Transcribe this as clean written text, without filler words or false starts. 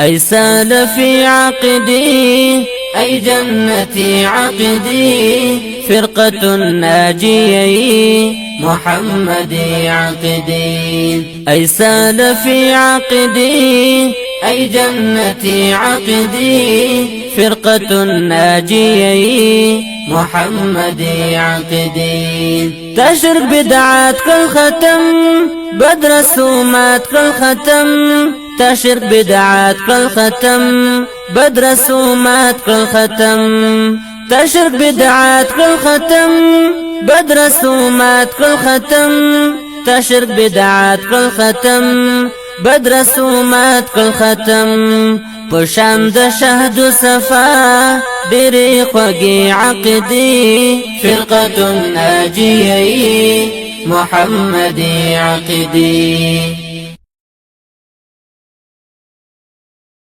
أي سالفي عقدي أي جنتي عقدي فرقة ناجية محمدي عقدي أي سالفي عقدي أي جنتي عقدي فرقة ناجية محمدي عقدي تشرك بدعات كل ختم بدر السومات كل ختم تشرك بدعات كل ختم بدر السومات كل ختم تشرك بدعات كل ختم بدر السومات كل ختم تشرك بدعات كل ختم بدر السومات كل ختم پشان د شهد صفا ډېرې خوږې عقدي فرقة ناجية محمدي عقدي